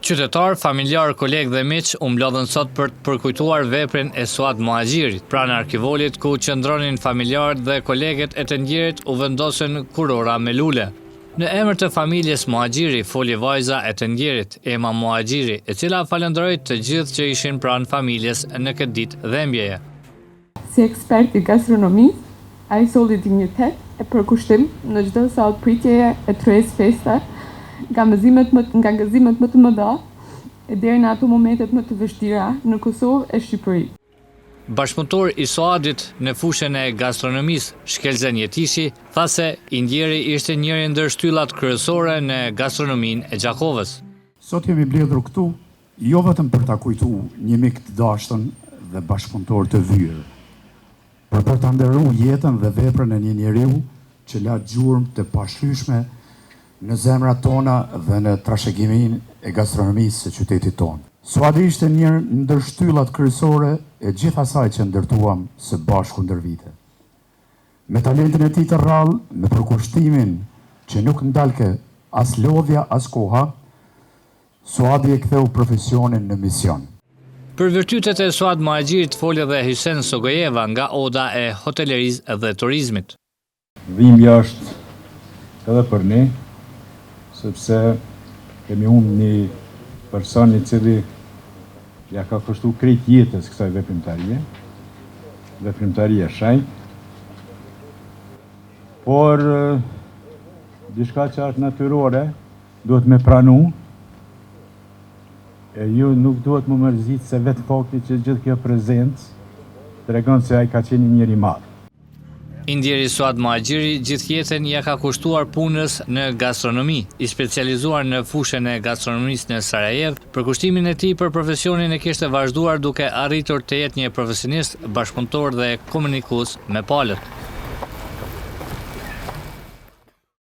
Qytetar, familjar, kolegë dhe miq u mblodhen sot për të përkujtuar veprin e Suad Muhaxhirit. Pranë arkivolit ku qëndronin familjarët dhe kolegët e të ndjerit u vendosën kurora me lule. Në emër të familjes Muhaxhiri foli vajza e të ndjerit, Ema Muhaxhiri, e cila falenderoi të gjithë që ishin pranë familjes në këtë ditë dhembjeje. Si ekspert i gastronomisë, ai solli dinjitet e përkushtim në çdo sallë pritjeje e tryezë feste, nga gëzimet më të mëdha e deri në ato momentet më të vështira në Kosovë e Shqipëri. Bashkëpunëtor i Suadit në fushën e gastronomisë, Shkelzen Jetishi, tha se i ndjeri ishte njëri ndër shtyllat kryesore në gastronominë e Gjakovës. Sot jemi mbledhur këtu jo vetëm për ta kujtuar një mik të dashtën dhe bashkëpunëtor të vyer, por për ta nderuar jetën dhe veprën e një njeriu që la gjurmë të pashlyeshme në zemrat tona dhe në trashëgiminë e gastronomisë së qytetit tonë. Suadi ishte një ndër shtyllat kryesore e gjithë asaj që ndërtuam së bashku ndër vite. Me talentin e tij të rrallë, me përkushtimin që nuk ndalke as lodhja as koha, Suadi e ktheu profesionin në mision. Për virtytet e Suad Muhaxhirit foli edhe Hysen Sogojeva nga Oda e Hotelerisë dhe Turizmit. Dhimbja është edhe për ne, sepse kemi humbur një person i cili ja ka kushtuar krejt jetës kësaj veprimtarie shenjtë, por diçka që është natyrore duhet me pranu, e ju nuk duhet më mërzit se vetë fakti që gjithë kjo prezencë tregon se ai ka qenë një njeri i madh. I ndjeri Suad Muhaxhiri gjithë jetën ja ka kushtuar punës në gastronomi, i specializuar në fushën e gastronomisë në Sarajev. Përkushtimin e tij për profesionin e kishte vazhduar duke arritur të jetë një profesionist, bashkëpunëtor dhe komunikues me palët.